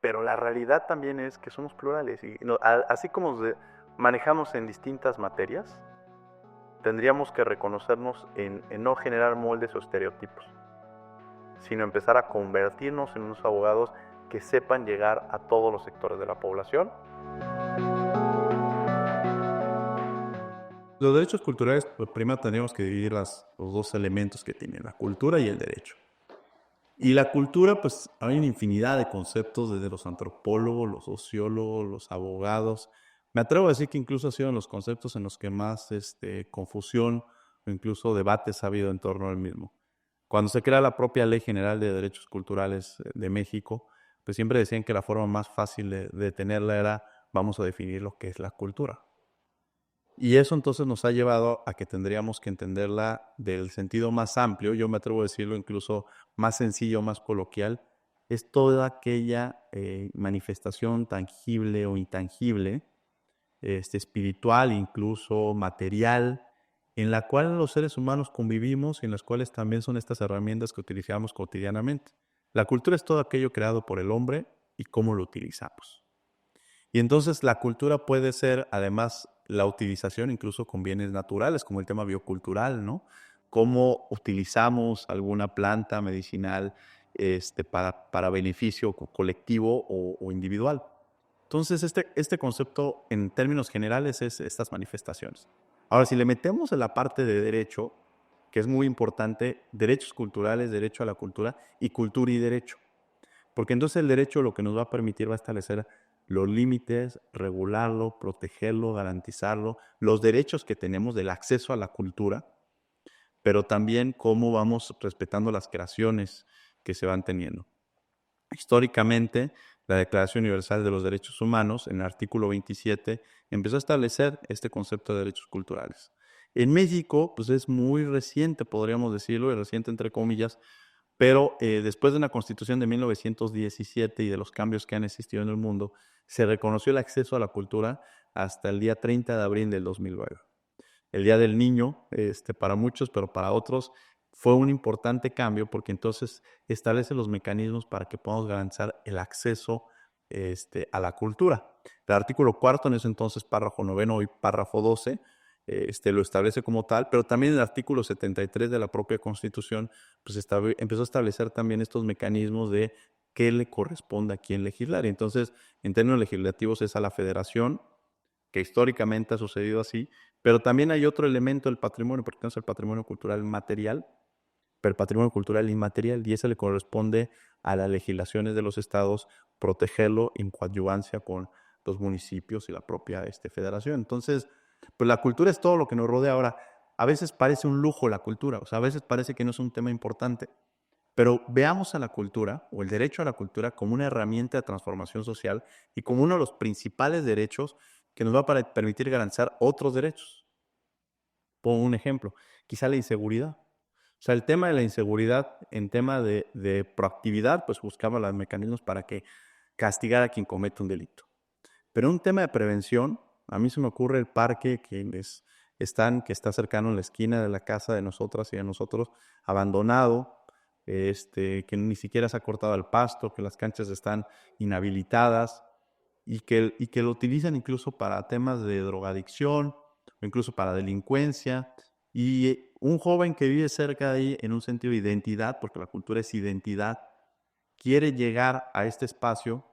pero la realidad también es que somos plurales y así como manejamos en distintas materias, tendríamos que reconocernos en no generar moldes o estereotipos, sino empezar a convertirnos en unos abogados que sepan llegar a todos los sectores de la población. Los derechos culturales, pues primero tendríamos que dividir los dos elementos que tienen, la cultura y el derecho. Y la cultura, pues hay una infinidad de conceptos, desde los antropólogos, los sociólogos, los abogados. Me atrevo a decir que incluso ha sido los conceptos en los que más confusión o incluso debates ha habido en torno al mismo. Cuando se crea la propia Ley General de Derechos Culturales de México, pues siempre decían que la forma más fácil de tenerla era vamos a definir lo que es la cultura. Y eso entonces nos ha llevado a que tendríamos que entenderla del sentido más amplio, yo me atrevo a decirlo incluso más sencillo, más coloquial, es toda aquella manifestación tangible o intangible, espiritual, incluso material, en la cual los seres humanos convivimos y en las cuales también son estas herramientas que utilizamos cotidianamente. La cultura es todo aquello creado por el hombre y cómo lo utilizamos. Y entonces la cultura puede ser, además, la utilización incluso con bienes naturales, como el tema biocultural, ¿no? Cómo utilizamos alguna planta medicinal para beneficio colectivo o individual. Entonces, este concepto en términos generales es estas manifestaciones. Ahora, si le metemos en la parte de derecho, que es muy importante, derechos culturales, derecho a la cultura y cultura y derecho. Porque entonces el derecho lo que nos va a permitir va a establecer los límites, regularlo, protegerlo, garantizarlo, los derechos que tenemos del acceso a la cultura, pero también cómo vamos respetando las creaciones que se van teniendo. Históricamente, la Declaración Universal de los Derechos Humanos, en el artículo 27, empezó a establecer este concepto de derechos culturales. En México, pues es muy reciente, podríamos decirlo, y reciente entre comillas, pero después de una constitución de 1917 y de los cambios que han existido en el mundo, se reconoció el acceso a la cultura hasta el día 30 de abril del 2009. El Día del Niño, para muchos, pero para otros, fue un importante cambio porque entonces establece los mecanismos para que podamos garantizar el acceso a la cultura. El artículo cuarto, en ese entonces párrafo noveno y párrafo 12, lo establece como tal, pero también el artículo 73 de la propia Constitución pues empezó a establecer también estos mecanismos de qué le corresponde a quién legislar. Y entonces, en términos legislativos, es a la Federación, que históricamente ha sucedido así, pero también hay otro elemento del patrimonio, porque es el patrimonio cultural material, pero el patrimonio cultural inmaterial, y ese le corresponde a las legislaciones de los estados protegerlo en coadyuvancia con los municipios y la propia federación. Entonces, pues la cultura es todo lo que nos rodea. Ahora, a veces parece un lujo la cultura, o sea, a veces parece que no es un tema importante, pero veamos a la cultura o el derecho a la cultura como una herramienta de transformación social y como uno de los principales derechos que nos va a permitir garantizar otros derechos. Pongo un ejemplo, quizá la inseguridad. O sea, el tema de la inseguridad en tema de proactividad, pues buscaba los mecanismos para que castigar a quien comete un delito. Pero un tema de prevención, a mí se me ocurre el parque que está cercano a la esquina de la casa de nosotras y de nosotros, abandonado, que ni siquiera se ha cortado el pasto, que las canchas están inhabilitadas y que lo utilizan incluso para temas de drogadicción o incluso para delincuencia. Y un joven que vive cerca de ahí en un sentido de identidad, porque la cultura es identidad, quiere llegar a este espacio,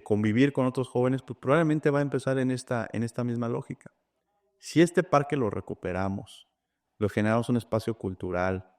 convivir con otros jóvenes, pues probablemente va a empezar en esta misma lógica. Si este parque lo recuperamos, lo generamos un espacio cultural,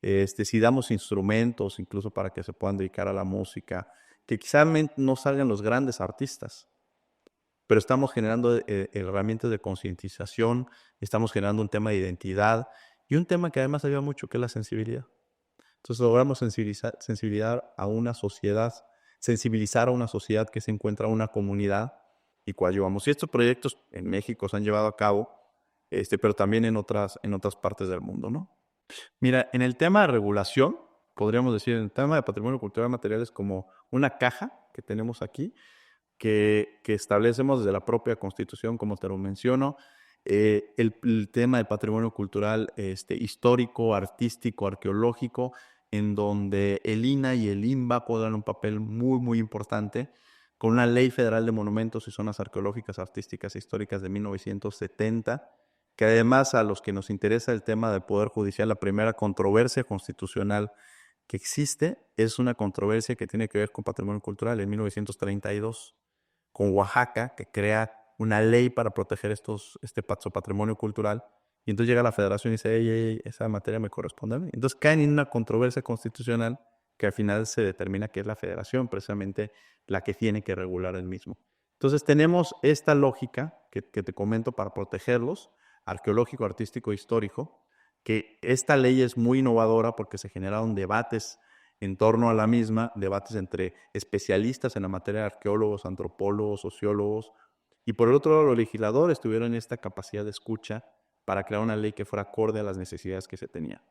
si damos instrumentos incluso para que se puedan dedicar a la música, que quizá no salgan los grandes artistas, pero estamos generando herramientas de concientización, estamos generando un tema de identidad y un tema que además ayuda mucho, que es la sensibilidad. Entonces logramos sensibilizar a una sociedad, sensibilizar a una sociedad que se encuentra en una comunidad y coadyuvamos. Y estos proyectos en México se han llevado a cabo, pero también en otras partes del mundo, ¿no? Mira, en el tema de regulación, podríamos decir, en el tema de patrimonio cultural material es como una caja que tenemos aquí, que establecemos desde la propia Constitución, como te lo menciono, el tema del patrimonio cultural histórico, artístico, arqueológico, en donde el INAH y el INBA juegan un papel muy, muy importante, con una Ley Federal de Monumentos y Zonas Arqueológicas, Artísticas e Históricas de 1970, que además a los que nos interesa el tema del Poder Judicial, la primera controversia constitucional que existe es una controversia que tiene que ver con patrimonio cultural en 1932, con Oaxaca, que crea una ley para proteger este patrimonio cultural, y entonces llega la federación y dice, ey, esa materia me corresponde a mí. Entonces caen en una controversia constitucional que al final se determina que es la federación precisamente la que tiene que regular el mismo. Entonces tenemos esta lógica que te comento para protegerlos, arqueológico, artístico, histórico, que esta ley es muy innovadora porque se generaron debates en torno a la misma, debates entre especialistas en la materia de arqueólogos, antropólogos, sociólogos, y por el otro lado los legisladores tuvieron esta capacidad de escucha para crear una ley que fuera acorde a las necesidades que se tenían.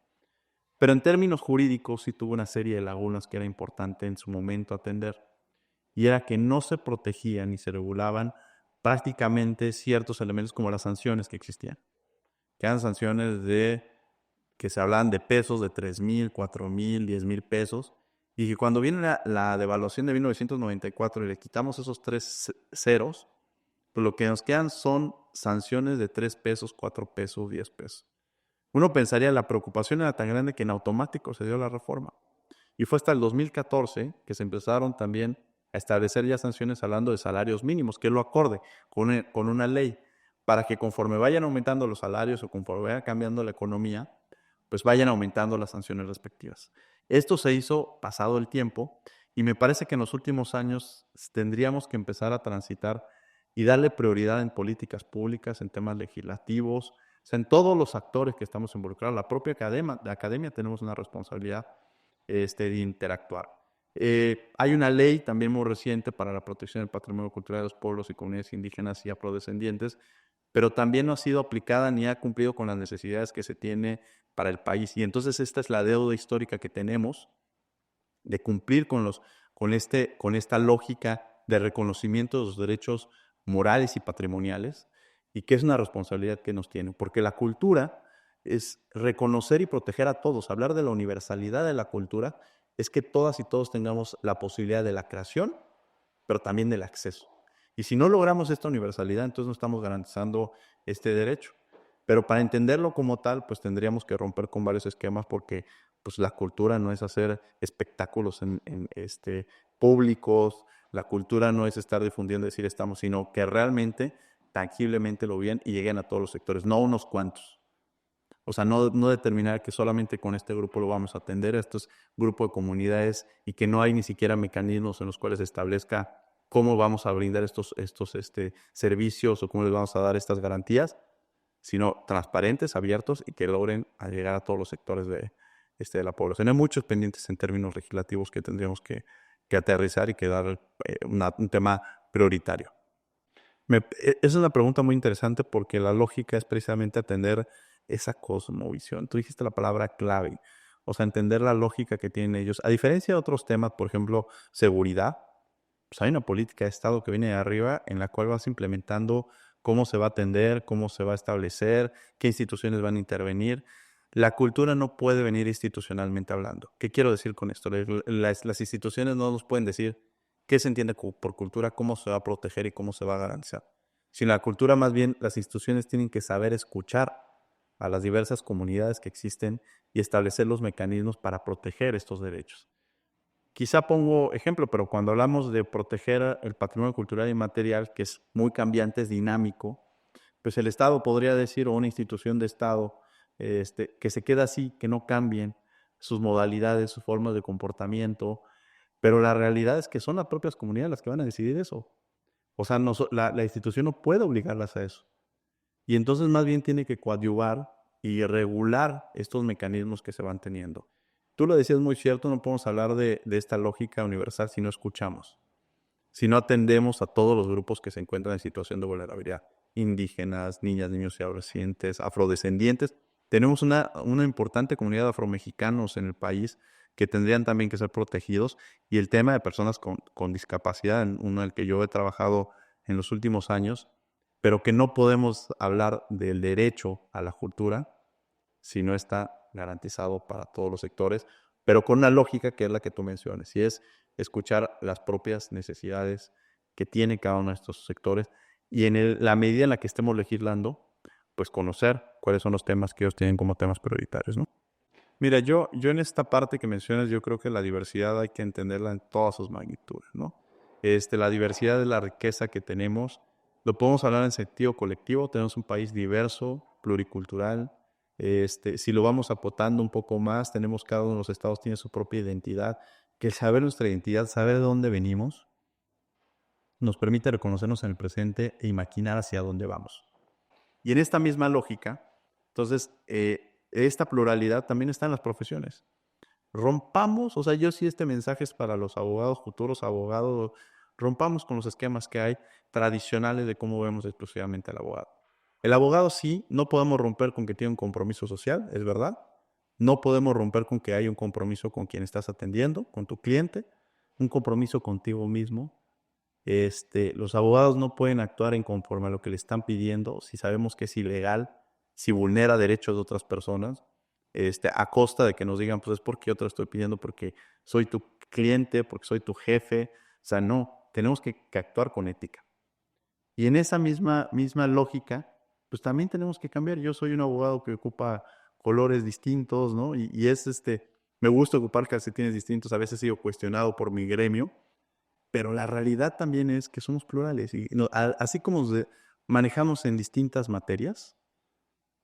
Pero en términos jurídicos sí tuvo una serie de lagunas que era importante en su momento atender, y era que no se protegían ni se regulaban prácticamente ciertos elementos como las sanciones que existían, que eran sanciones que se hablaban de pesos de 3,000, 4,000, 10,000 pesos, y que cuando viene la devaluación de 1994 y le quitamos esos 3 ceros, pues lo que nos quedan son sanciones de 3 pesos, 4 pesos, 10 pesos. Uno pensaría la preocupación era tan grande que en automático se dio la reforma. Y fue hasta el 2014 que se empezaron también a establecer ya sanciones hablando de salarios mínimos, que es lo acorde con una ley, para que conforme vayan aumentando los salarios o conforme vaya cambiando la economía, pues vayan aumentando las sanciones respectivas. Esto se hizo pasado el tiempo y me parece que en los últimos años tendríamos que empezar a transitar y darle prioridad en políticas públicas, en temas legislativos, o sea, en todos los actores que estamos involucrados. La propia academia tenemos una responsabilidad de interactuar. Hay una ley también muy reciente para la protección del patrimonio cultural de los pueblos y comunidades indígenas y afrodescendientes, pero también no ha sido aplicada ni ha cumplido con las necesidades que se tiene para el país. Y entonces esta es la deuda histórica que tenemos de cumplir con esta lógica de reconocimiento de los derechos morales y patrimoniales, y que es una responsabilidad que nos tiene, porque la cultura es reconocer y proteger a todos. Hablar de la universalidad de la cultura es que todas y todos tengamos la posibilidad de la creación, pero también del acceso. Y si no logramos esta universalidad, entonces no estamos garantizando este derecho. Pero para entenderlo como tal, pues tendríamos que romper con varios esquemas porque pues, la cultura no es hacer espectáculos públicos, la cultura no es estar difundiendo, decir estamos, sino que realmente, tangiblemente lo vean y lleguen a todos los sectores, no a unos cuantos. O sea, no determinar que solamente con este grupo lo vamos a atender, a estos grupos de comunidades, y que no hay ni siquiera mecanismos en los cuales se establezca cómo vamos a brindar estos servicios o cómo les vamos a dar estas garantías, sino transparentes, abiertos y que logren llegar a todos los sectores de la población. Hay muchos pendientes en términos legislativos que tendríamos que aterrizar y que dar un tema prioritario. Esa es una pregunta muy interesante porque la lógica es precisamente atender esa cosmovisión. Tú dijiste la palabra clave, o sea, entender la lógica que tienen ellos. A diferencia de otros temas, por ejemplo, seguridad, pues hay una política de Estado que viene de arriba en la cual vas implementando cómo se va a atender, cómo se va a establecer, qué instituciones van a intervenir. La cultura no puede venir institucionalmente hablando. ¿Qué quiero decir con esto? Las instituciones no nos pueden decir qué se entiende por cultura, cómo se va a proteger y cómo se va a garantizar. Sin la cultura, más bien, las instituciones tienen que saber escuchar a las diversas comunidades que existen y establecer los mecanismos para proteger estos derechos. Quizá pongo ejemplo, pero cuando hablamos de proteger el patrimonio cultural y material, que es muy cambiante, es dinámico, pues el Estado podría decir, o una institución de Estado, que se queda así, que no cambien sus modalidades, sus formas de comportamiento, pero la realidad es que son las propias comunidades las que van a decidir eso. O sea, la institución no puede obligarlas a eso. Y entonces más bien tiene que coadyuvar y regular estos mecanismos que se van teniendo. Tú lo decías muy cierto, no podemos hablar de esta lógica universal si no escuchamos, si no atendemos a todos los grupos que se encuentran en situación de vulnerabilidad. Indígenas, niñas, niños y adolescentes, afrodescendientes. Tenemos una importante comunidad de afromexicanos en el país que tendrían también que ser protegidos. Y el tema de personas con discapacidad, uno en el que yo he trabajado en los últimos años, pero que no podemos hablar del derecho a la cultura si no está garantizado para todos los sectores, pero con una lógica que es la que tú mencionas, y es escuchar las propias necesidades que tiene cada uno de estos sectores y la medida en la que estemos legislando, pues conocer cuáles son los temas que ellos tienen como temas prioritarios, ¿no? Mira, yo en esta parte que mencionas, yo creo que la diversidad hay que entenderla en todas sus magnitudes, ¿no? La diversidad de la riqueza que tenemos, lo podemos hablar en sentido colectivo, tenemos un país diverso, pluricultural, si lo vamos apotando un poco más, tenemos cada uno de los estados tiene su propia identidad, que el saber nuestra identidad, saber de dónde venimos, nos permite reconocernos en el presente e imaginar hacia dónde vamos. Y en esta misma lógica, entonces, esta pluralidad también está en las profesiones. Rompamos, o sea, yo sí este mensaje es para los abogados, futuros abogados, rompamos con los esquemas que hay tradicionales de cómo vemos exclusivamente al abogado. El abogado sí, no podemos romper con que tiene un compromiso social, es verdad. No podemos romper con que hay un compromiso con quien estás atendiendo, con tu cliente, un compromiso contigo mismo. Los abogados no pueden actuar en conforme a lo que le están pidiendo si sabemos que es ilegal, si vulnera derechos de otras personas, a costa de que nos digan, pues es porque yo te lo estoy pidiendo, porque soy tu cliente, porque soy tu jefe. O sea, no, tenemos que actuar con ética. Y en esa misma lógica, pues también tenemos que cambiar. Yo soy un abogado que ocupa colores distintos, ¿no? Y es me gusta ocupar calcetines distintos. A veces he sido cuestionado por mi gremio, pero la realidad también es que somos plurales. Y así como manejamos en distintas materias,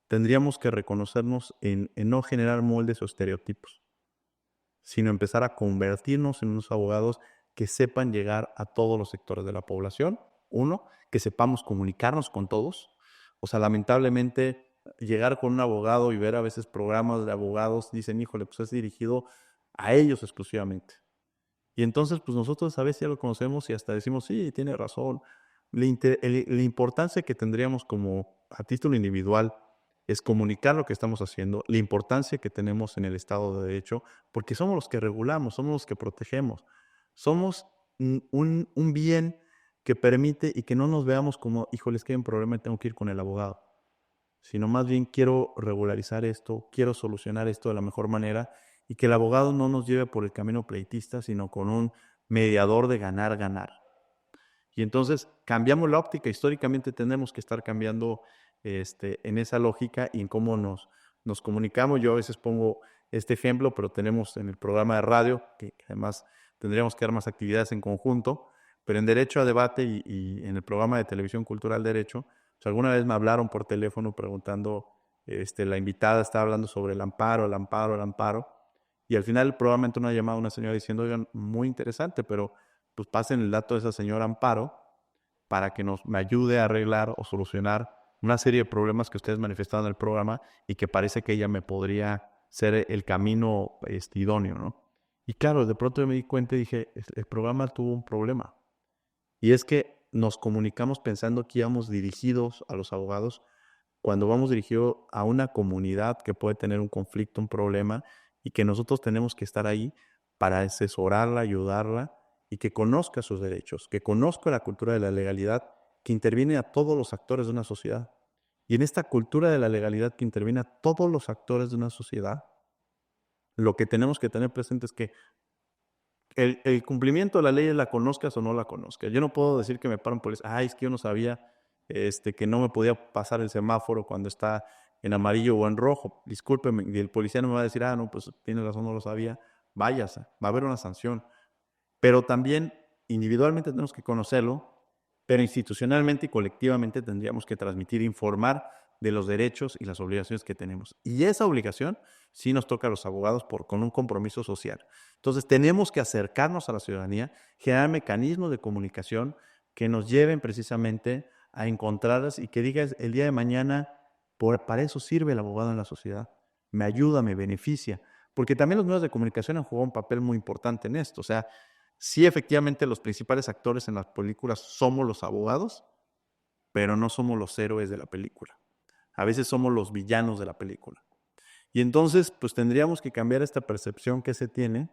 tendríamos que reconocernos en no generar moldes o estereotipos, sino empezar a convertirnos en unos abogados que sepan llegar a todos los sectores de la población. Uno, que sepamos comunicarnos con todos. O sea, lamentablemente, llegar con un abogado y ver a veces programas de abogados, dicen, híjole, pues es dirigido a ellos exclusivamente. Y entonces, pues nosotros a veces ya lo conocemos y hasta decimos, sí, tiene razón. La importancia que tendríamos como a título individual es comunicar lo que estamos haciendo, la importancia que tenemos en el Estado de Derecho, porque somos los que regulamos, somos los que protegemos. Somos un bien que permite y que no nos veamos como, híjole, es que hay un problema y tengo que ir con el abogado, sino más bien quiero regularizar esto, quiero solucionar esto de la mejor manera y que el abogado no nos lleve por el camino pleitista, sino con un mediador de ganar, ganar. Y entonces cambiamos la óptica, históricamente tenemos que estar cambiando en esa lógica y en cómo nos comunicamos. Yo a veces pongo este ejemplo, pero tenemos en el programa de radio, que además tendríamos que dar más actividades en conjunto, pero en Derecho a Debate y en el programa de Televisión Cultural Derecho, pues alguna vez me hablaron por teléfono preguntando, la invitada estaba hablando sobre el amparo, el amparo, el amparo, y al final del programa entró una llamada a una señora diciendo, oigan, muy interesante, pero pues pasen el dato de esa señora Amparo para que me ayude a arreglar o solucionar una serie de problemas que ustedes manifestaron en el programa y que parece que ella me podría ser el camino idóneo, ¿no? Y claro, de pronto yo me di cuenta y dije, el programa tuvo un problema. Y es que nos comunicamos pensando que íbamos dirigidos a los abogados cuando vamos dirigidos a una comunidad que puede tener un conflicto, un problema, y que nosotros tenemos que estar ahí para asesorarla, ayudarla y que conozca sus derechos, que conozca la cultura de la legalidad que interviene a todos los actores de una sociedad. Y en esta cultura de la legalidad que interviene a todos los actores de una sociedad, lo que tenemos que tener presente es que el cumplimiento de la ley la conozcas o no la conozcas. Yo no puedo decir que me paran policía, ay, es que yo no sabía que no me podía pasar el semáforo cuando está en amarillo o en rojo. Discúlpeme, y el policía no me va a decir, ah, no, pues tiene razón, no lo sabía. Váyase, va a haber una sanción. Pero también individualmente tenemos que conocerlo, pero institucionalmente y colectivamente tendríamos que transmitir, informar de los derechos y las obligaciones que tenemos. Y esa obligación sí nos toca a los abogados con un compromiso social. Entonces tenemos que acercarnos a la ciudadanía, generar mecanismos de comunicación que nos lleven precisamente a encontrarlas y que digas el día de mañana, para eso sirve el abogado en la sociedad, me ayuda, me beneficia, porque también los medios de comunicación han jugado un papel muy importante en esto. O sea, sí, efectivamente, los principales actores en las películas somos los abogados, pero no somos los héroes de la película. A veces somos los villanos de la película. Y entonces, pues tendríamos que cambiar esta percepción que se tiene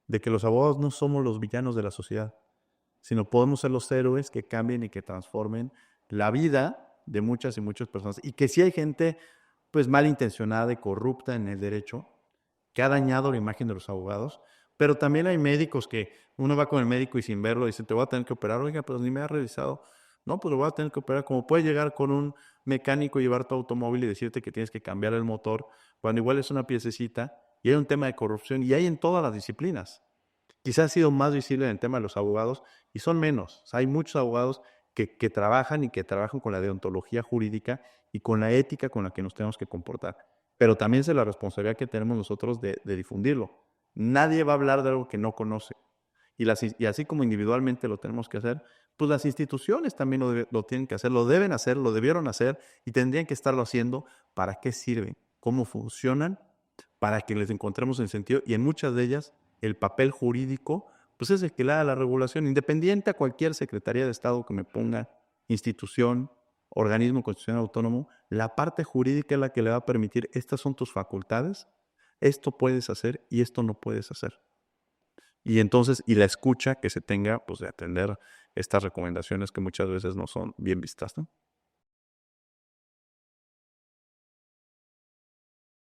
de que los abogados no somos los villanos de la sociedad, sino podemos ser los héroes que cambien y que transformen la vida de muchas y muchas personas. Y que sí hay gente, pues malintencionada y corrupta en el derecho, que ha dañado la imagen de los abogados, pero también hay médicos que uno va con el médico y sin verlo dice, te voy a tener que operar, oiga, pero ni me ha revisado. No, pues lo voy a tener que operar. Como puede llegar con un mecánico y llevar tu automóvil y decirte que tienes que cambiar el motor, cuando igual es una piececita, y hay un tema de corrupción, y hay en todas las disciplinas. Quizás ha sido más visible en el tema de los abogados, y son menos. O sea, hay muchos abogados que trabajan y que trabajan con la deontología jurídica y con la ética con la que nos tenemos que comportar. Pero también es la responsabilidad que tenemos nosotros de difundirlo. Nadie va a hablar de algo que no conoce. Y así como individualmente lo tenemos que hacer, pues las instituciones también lo tienen que hacer, lo deben hacer, lo debieron hacer y tendrían que estarlo haciendo. ¿Para qué sirven? ¿Cómo funcionan? Para que les encontremos el sentido. Y en muchas de ellas, el papel jurídico, pues es el que le da la regulación, independiente a cualquier Secretaría de Estado que me ponga, institución, organismo constitucional autónomo, la parte jurídica es la que le va a permitir, estas son tus facultades, esto puedes hacer y esto no puedes hacer. Y entonces, y la escucha que se tenga, pues de atender estas recomendaciones que muchas veces no son bien vistas, ¿no?